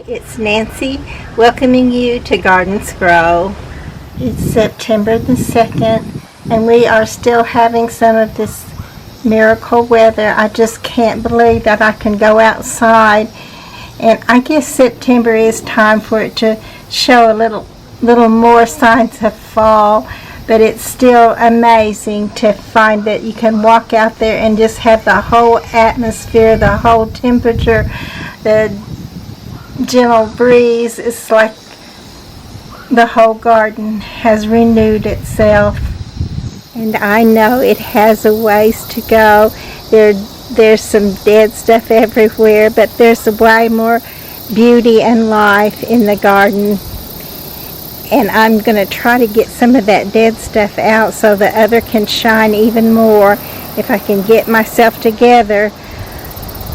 It's Nancy welcoming you to Gardens Grow. It's September the 2nd and we are still having some of this miracle weather. I just can't believe that I can go outside, and I guess September is time for it to show a little more signs of fall, but it's still amazing to find that you can walk out there and just have the whole atmosphere, the whole temperature, the gentle breeze. It's like the whole garden has renewed itself. And I know it has a ways to go. There's some dead stuff everywhere, but there's way more beauty and life in the garden. And I'm going to try to get some of that dead stuff out so the other can shine even more if I can get myself together.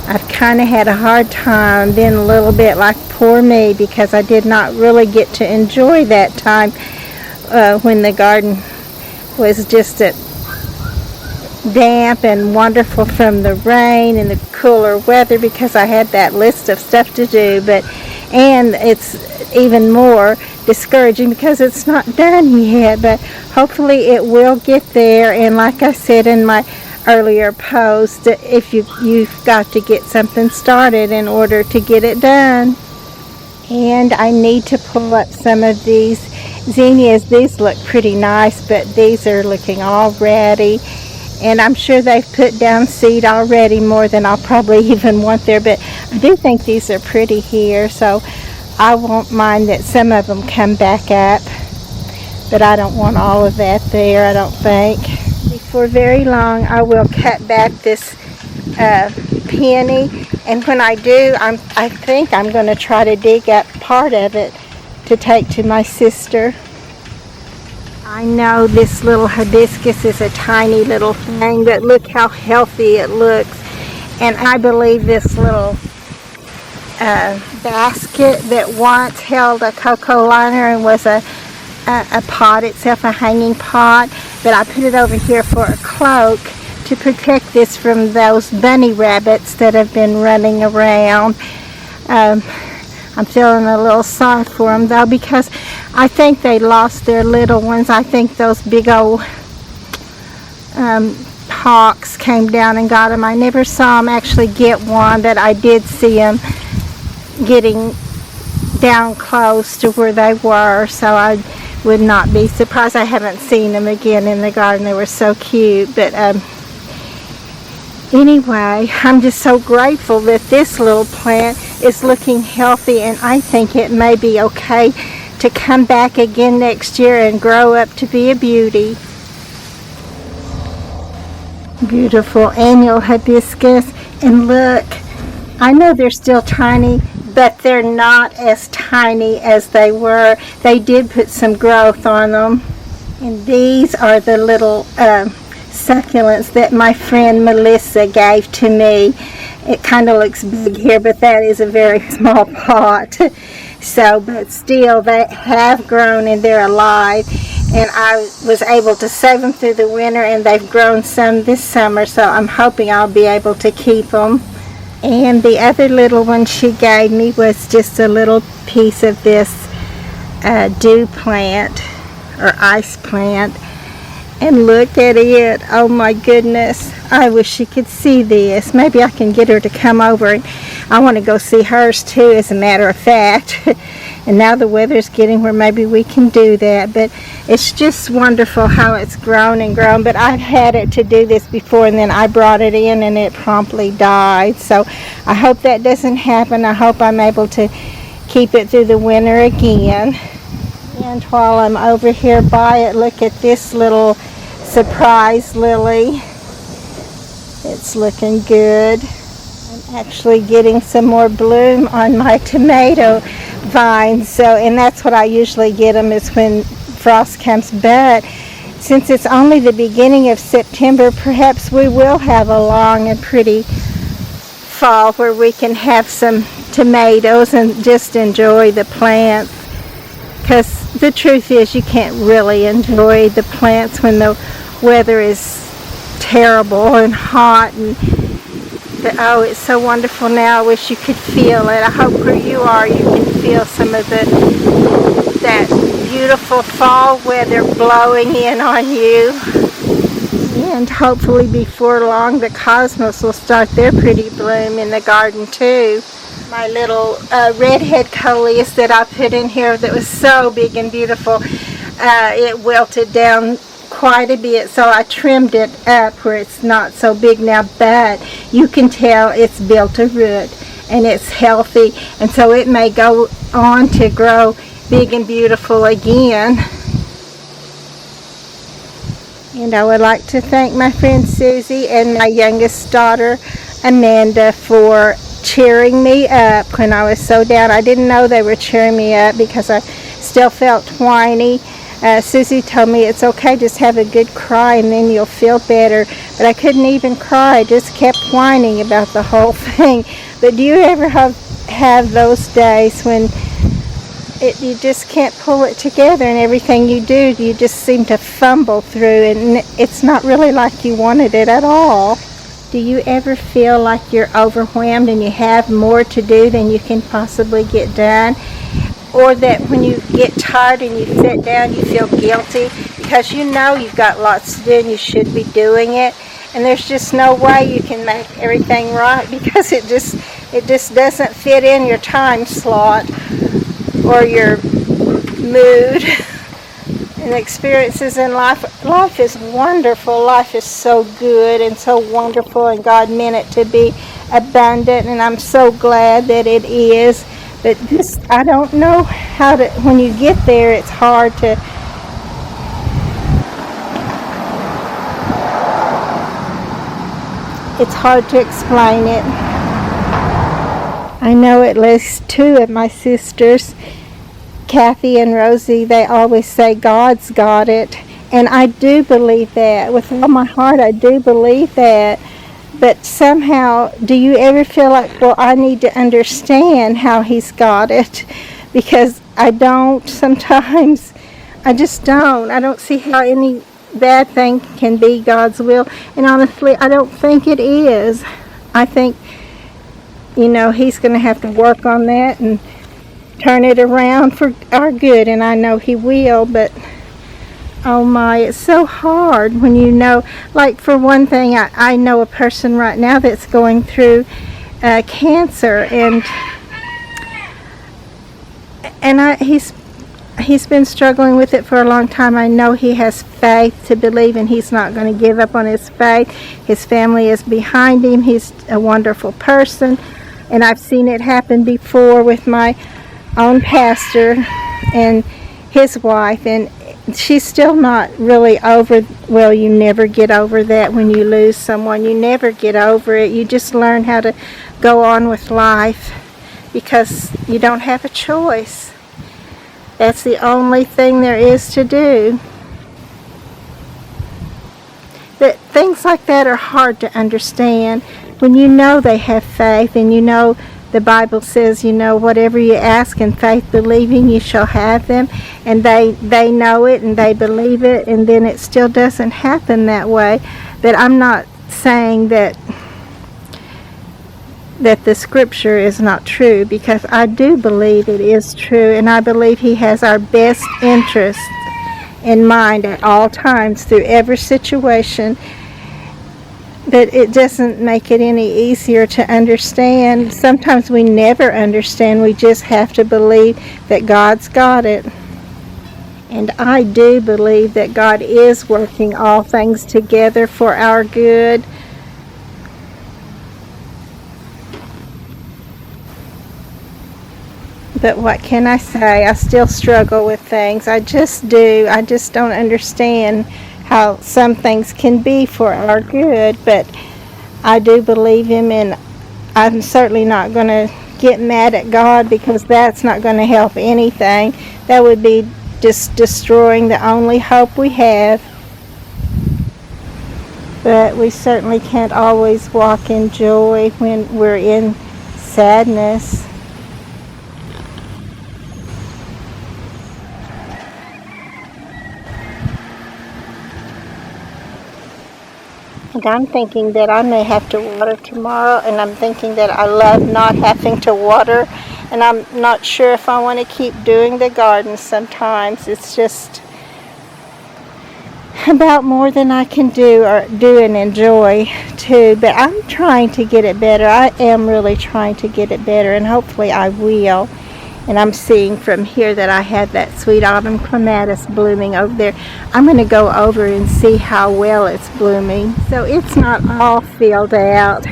I've kind of had a hard time, been a little bit like poor me, because I did not really get to enjoy that time when the garden was just damp and wonderful from the rain and the cooler weather, because I had that list of stuff to do. And it's even more discouraging because it's not done yet, but hopefully it will get there. And like I said in my earlier post, if you've got to get something started in order to get it done. And I need to pull up some of these zinnias. These look pretty nice, but these are looking all ratty, and I'm sure they've put down seed already, more than I'll probably even want there, but I do think these are pretty here, so I won't mind that some of them come back up, but I don't want all of that there, I don't think. Before very long I will cut back this peony, and when I do, I think I'm going to try to dig up part of it to take to my sister. I know this little hibiscus is a tiny little thing, but look how healthy it looks. And I believe this little basket that once held a cocoa liner and was a pot itself, a hanging pot, but I put it over here for a cloak to protect this from those bunny rabbits that have been running around. I'm feeling a little sorry for them though, because I think they lost their little ones. I think those big old hawks came down and got them. I never saw them actually get one, but I did see them getting down close to where they were, so I would not be surprised. I haven't seen them again in the garden. They were so cute, but anyway, I'm just so grateful that this little plant is looking healthy, and I think it may be okay to come back again next year and grow up to be a beauty. Beautiful annual hibiscus, and look, I know they're still tiny, but they're not as tiny as they were. They did put some growth on them. And these are the little succulents that my friend Melissa gave to me. It kind of looks big here, but that is a very small pot. So, but still, they have grown and they're alive. And I was able to save them through the winter, and they've grown some this summer, so I'm hoping I'll be able to keep them. And the other little one she gave me was just a little piece of this dew plant or ice plant. And look at it. Oh my goodness. I wish you could see this. Maybe I can get her to come over. And I want to go see hers too, as a matter of fact. And now the weather's getting where maybe we can do that. But it's just wonderful how it's grown and grown. But I've had it to do this before, and then I brought it in and it promptly died. So I hope that doesn't happen. I hope I'm able to keep it through the winter again. And while I'm over here by it, look at this little surprise lily. It's looking good. I'm actually getting some more bloom on my tomato vines, and that's what I usually get them, is when frost comes. But since it's only the beginning of September, perhaps we will have a long and pretty fall where we can have some tomatoes and just enjoy the plants. Because the truth is, you can't really enjoy the plants when the weather is terrible and hot, and But oh, it's so wonderful now. I wish you could feel it. I hope where you are you can feel some of that beautiful fall weather blowing in on you. And hopefully before long the cosmos will start their pretty bloom in the garden too. My little redhead coleus that I put in here that was so big and beautiful, it wilted down quite a bit, so I trimmed it up where it's not so big now, but you can tell it's built a root and it's healthy, and so it may go on to grow big and beautiful again. And I would like to thank my friend Susie and my youngest daughter Amanda for cheering me up when I was so down. I didn't know they were cheering me up because I still felt whiny. Susie told me it's okay, just have a good cry and then you'll feel better. But I couldn't even cry, I just kept whining about the whole thing. But do you ever have those days when you just can't pull it together, and everything you do, you just seem to fumble through, and it's not really like you wanted it at all? Do you ever feel like you're overwhelmed and you have more to do than you can possibly get done? Or that when you get tired and you sit down, you feel guilty because you know you've got lots to do and you should be doing it, and there's just no way you can make everything right because it just doesn't fit in your time slot or your mood and experiences in life. Life is wonderful. Life is so good and so wonderful, and God meant it to be abundant, and I'm so glad that it is. But just, I don't know how to, when you get there, it's hard to explain it. I know at least two of my sisters, Kathy and Rosie, they always say God's got it, and I do believe that. With all my heart, I do believe that. But somehow, do you ever feel like, well, I need to understand how He's got it? Because I don't sometimes. I just don't. I don't see how any bad thing can be God's will. And honestly, I don't think it is. I think, He's going to have to work on that and turn it around for our good. And I know He will, but oh my, it's so hard when like for one thing, I know a person right now that's going through cancer, and he's been struggling with it for a long time. I know he has faith to believe, and he's not going to give up on his faith. His family is behind him. He's a wonderful person, and I've seen it happen before with my own pastor and his wife, and she's still not really over. Well, you never get over that when you lose someone. You never get over it. You just learn how to go on with life because you don't have a choice. That's the only thing there is to do. But things like that are hard to understand when they have faith, and the Bible says, whatever you ask in faith believing, you shall have them. And they know it and they believe it, and then it still doesn't happen that way. But I'm not saying that the scripture is not true, because I do believe it is true, and I believe He has our best interests in mind at all times through every situation. But it doesn't make it any easier to understand. Sometimes we never understand. We just have to believe that God's got it. And I do believe that God is working all things together for our good. But what can I say? I still struggle with things. I just do. I just don't understand how some things can be for our good, but I do believe Him, and I'm certainly not going to get mad at God, because that's not going to help anything. That would be just destroying the only hope we have. But we certainly can't always walk in joy when we're in sadness. And I'm thinking that I may have to water tomorrow, and I'm thinking that I love not having to water, and I'm not sure if I want to keep doing the garden sometimes. It's just about more than I can do and enjoy too, but I'm trying to get it better. I am really trying to get it better, and hopefully I will. And I'm seeing from here that I have that sweet autumn clematis blooming over there. I'm going to go over and see how well it's blooming. So it's not all filled out,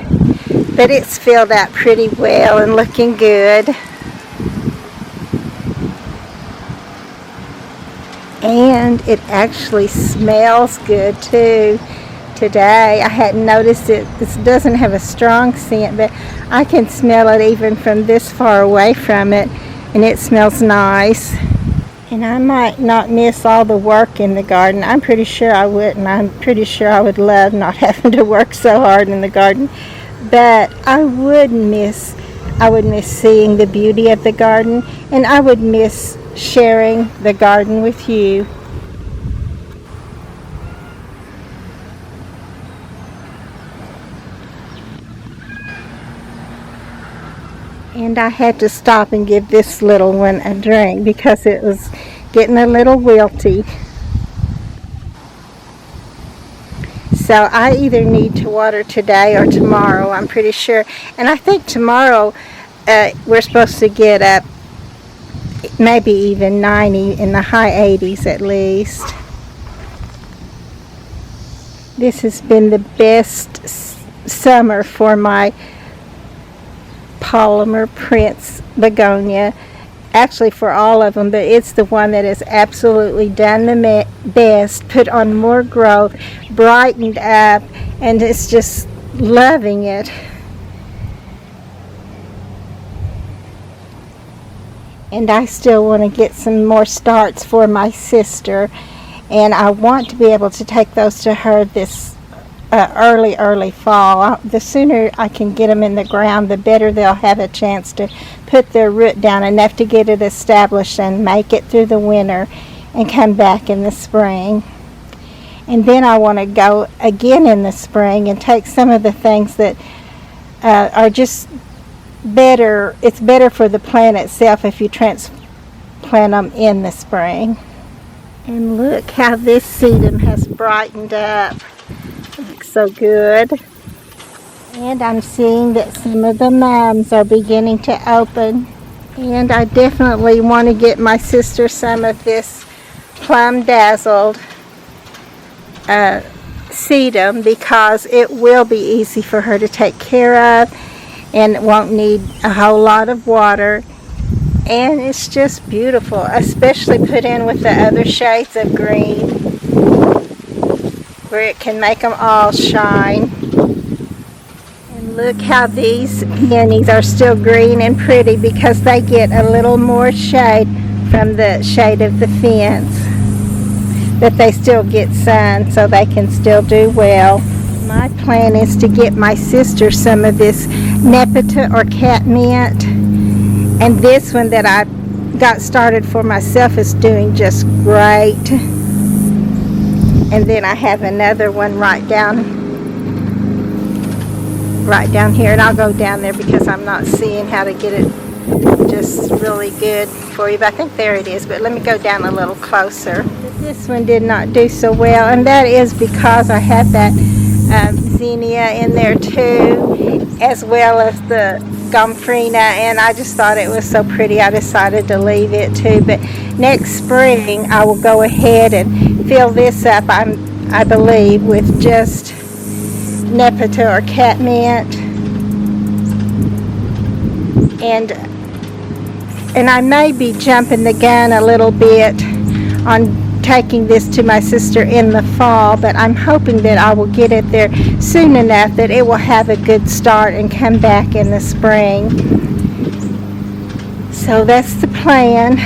but it's filled out pretty well and looking good. And it actually smells good too today. I hadn't noticed it. This doesn't have a strong scent, but I can smell it even from this far away from it, and it smells nice. And I might not miss all the work in the garden. I'm pretty sure I wouldn't. I'm pretty sure I would love not having to work so hard in the garden, but I would miss seeing the beauty of the garden, and I would miss sharing the garden with you. And I had to stop and give this little one a drink because it was getting a little wilty. So I either need to water today or tomorrow, I'm pretty sure. And I think tomorrow we're supposed to get up maybe even 90, in the high 80s at least. This has been the best summer for my polymer Prince begonia, actually for all of them, but it's the one that has absolutely done the best, put on more growth, brightened up, and it's just loving it. And I still want to get some more starts for my sister, and I want to be able to take those to her this early fall. The sooner I can get them in the ground, the better they'll have a chance to put their root down enough to get it established and make it through the winter and come back in the spring. And then I want to go again in the spring and take some of the things that are just better. It's better for the plant itself if you transplant them in the spring. And look how this sedum has brightened up. Looks so good. And I'm seeing that some of the mums are beginning to open. And I definitely want to get my sister some of this plum dazzled sedum, because it will be easy for her to take care of and it won't need a whole lot of water, and it's just beautiful, especially put in with the other shades of green where it can make them all shine. And look how these peonies are still green and pretty because they get a little more shade from the shade of the fence, but they still get sun so they can still do well. My plan is to get my sister some of this nepeta or catmint, and this one that I got started for myself is doing just great. And then I have another one right down here, and I'll go down there because I'm not seeing how to get it just really good for you, but I think there it is. But let me go down a little closer. But this one did not do so well, and that is because I have that zinnia in there too, as well as the gomphrena, and I just thought it was so pretty I decided to leave it too. But next spring I will go ahead and fill this up, I believe, with just nepeta or catmint, and I may be jumping the gun a little bit on taking this to my sister in the fall, but I'm hoping that I will get it there soon enough that it will have a good start and come back in the spring. So that's the plan.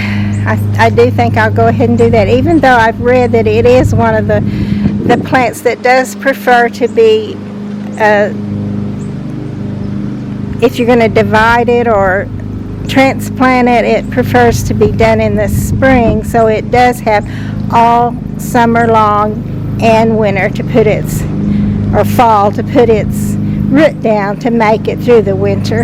I do think I'll go ahead and do that, even though I've read that it is one of the plants that does prefer to be, if you're going to divide it or transplant it, it prefers to be done in the spring, so it does have all summer long and winter to put its or fall to put its root down to make it through the winter.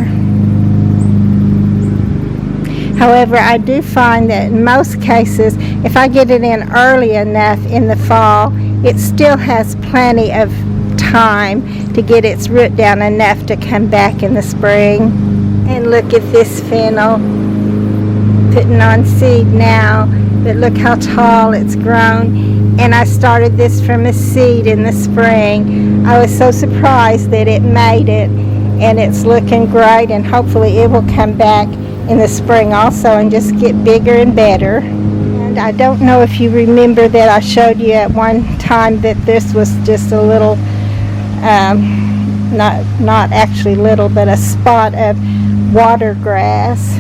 However, I do find that in most cases, if I get it in early enough in the fall, it still has plenty of time to get its root down enough to come back in the spring. And look at this fennel putting on seed now, but look how tall it's grown. And I started this from a seed in the spring. I was so surprised that it made it, and it's looking great, and hopefully it will come back in the spring also and just get bigger and better. And I don't know if you remember that I showed you at one time that this was just a little, not actually little, but a spot of water grass.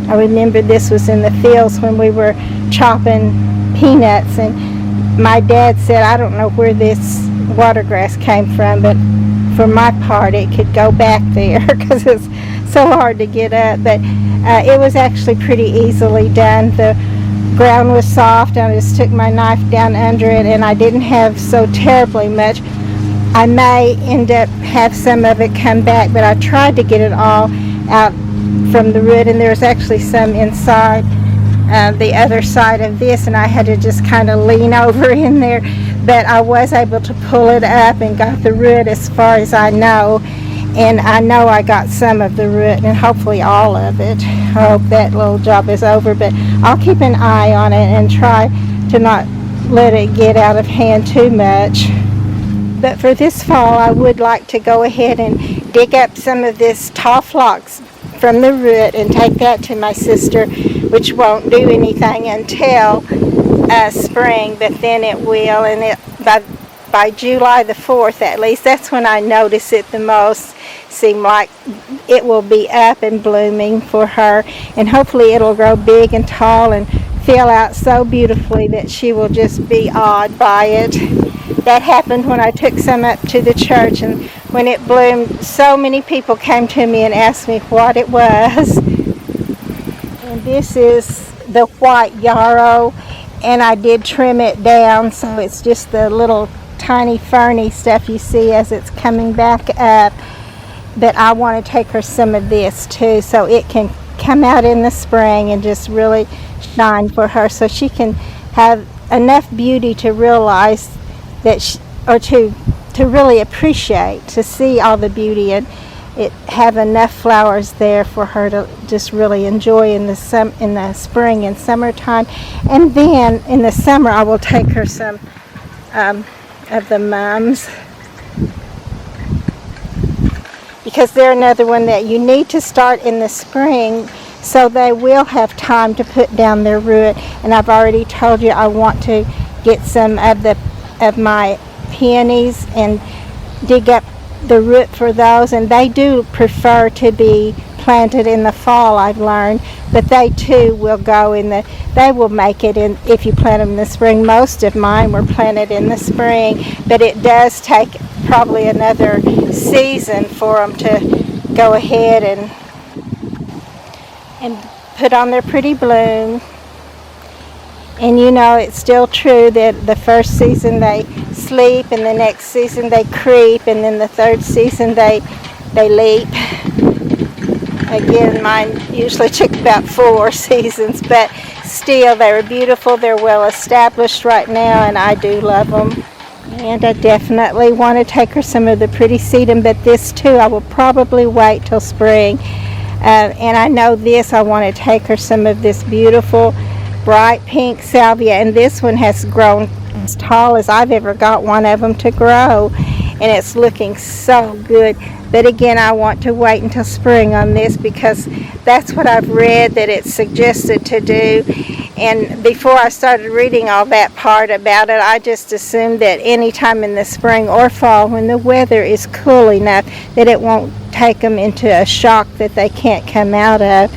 I remember this was in the fields when we were chopping peanuts, and my dad said, I don't know where this water grass came from, but for my part it could go back there because it's so hard to get up. But it was actually pretty easily done. The ground was soft, and I just took my knife down under it, and I didn't have so terribly much. I may end up have some of it come back, but I tried to get it all out from the root, and there's actually some inside the other side of this, and I had to just kind of lean over in there, but I was able to pull it up and got the root as far as I know. And I know I got some of the root, and hopefully all of it. I hope that little job is over, but I'll keep an eye on it and try to not let it get out of hand too much. But for this fall, I would like to go ahead and dig up some of this tall phlox from the root and take that to my sister, which won't do anything until spring, but then it will, and by July the 4th at least, that's when I notice it the most. Seem like it will be up and blooming for her, and hopefully it'll grow big and tall and fill out so beautifully that she will just be awed by it. That happened when I took some up to the church, and when it bloomed, so many people came to me and asked me what it was. And this is the white yarrow, and I did trim it down, so it's just the little tiny ferny stuff you see as it's coming back up. But I want to take her some of this too, so it can come out in the spring and just really shine for her, so she can have enough beauty to realize that to really appreciate, to see all the beauty, and it have enough flowers there for her to just really enjoy in the spring and summertime. And then in the summer I will take her some of the mums, because they're another one that you need to start in the spring so they will have time to put down their root. And I've already told you I want to get some of my peonies and dig up the root for those, and they do prefer to be planted in the fall, I've learned, but they too will go they will make it in if you plant them in the spring. Most of mine were planted in the spring, but it does take probably another season for them to go ahead and put on their pretty bloom. And you know, it's still true that the first season they sleep, and the next season they creep, and then the third season they leap. Again, mine usually took about 4 seasons, but still they were beautiful. They're well established right now, and I do love them. And I definitely want to take her some of the pretty sedum, but this too I will probably wait till spring. And I know this, I want to take her some of this beautiful bright pink salvia, and this one has grown as tall as I've ever got one of them to grow, and it's looking so good. But again, I want to wait until spring on this, because that's what I've read that it's suggested to do. And before I started reading all that part about it, I just assumed that any time in the spring or fall when the weather is cool enough that it won't take them into a shock that they can't come out of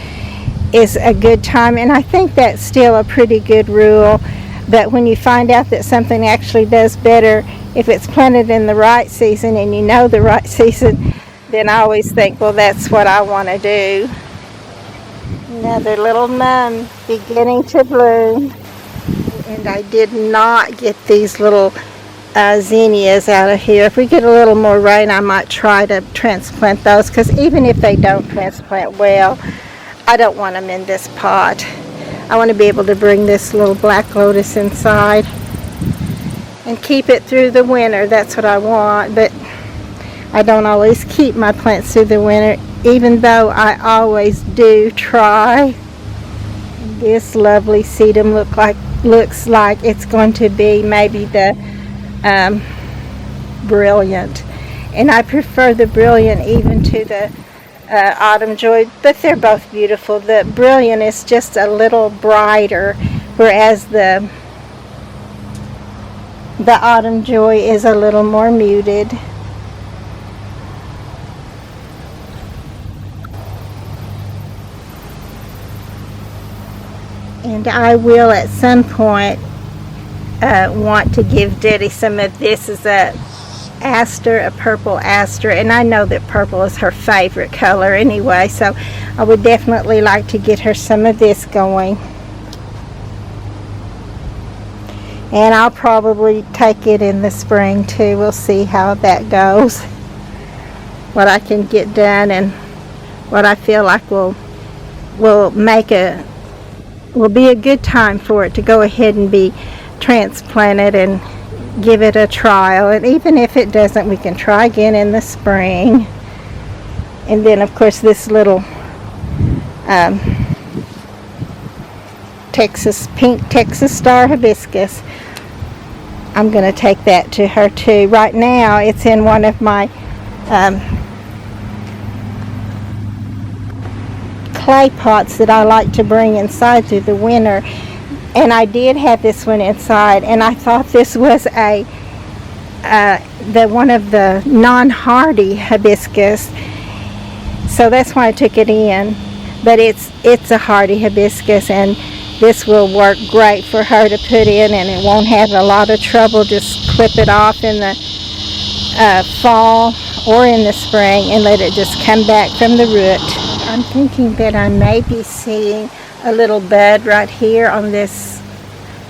is a good time. And I think that's still a pretty good rule. But when you find out that something actually does better if it's planted in the right season, and you know the right season, then I always think, well, that's what I want to do. Another little mum beginning to bloom. And I did not get these little zinnias out of here. If we get a little more rain, I might try to transplant those, because even if they don't transplant well, I don't want them in this pot. I want to be able to bring this little black lotus inside and keep it through the winter. That's what I want, but I don't always keep my plants through the winter, even though I always do try. This lovely sedum looks like it's going to be maybe the brilliant, and I prefer the brilliant even to the autumn joy, but they're both beautiful. The brilliant is just a little brighter, whereas the autumn joy is a little more muted. And I will at some point want to give Diddy some of this as a purple aster, and I know that purple is her favorite color anyway, so I would definitely like to get her some of this going. And I'll probably take it in the spring too. We'll see how that goes, what I can get done, and what I feel like will be a good time for it to go ahead and be transplanted and give it a trial. And even if it doesn't, we can try again in the spring. And then of course this little pink Texas star hibiscus, I'm going to take that to her too. Right now it's in one of my clay pots that I like to bring inside through the winter, and I did have this one inside, and I thought this was one of the non-hardy hibiscus, so that's why I took it in. But it's a hardy hibiscus, and this will work great for her to put in, and it won't have a lot of trouble. Just clip it off in the fall or in the spring and let it just come back from the root. I'm thinking that I may be seeing a little bud right here on this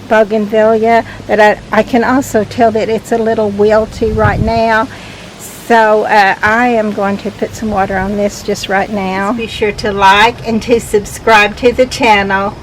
bougainvillea, but I can also tell that it's a little wilty right now. So I am going to put some water on this just right now. Be sure to like and to subscribe to the channel.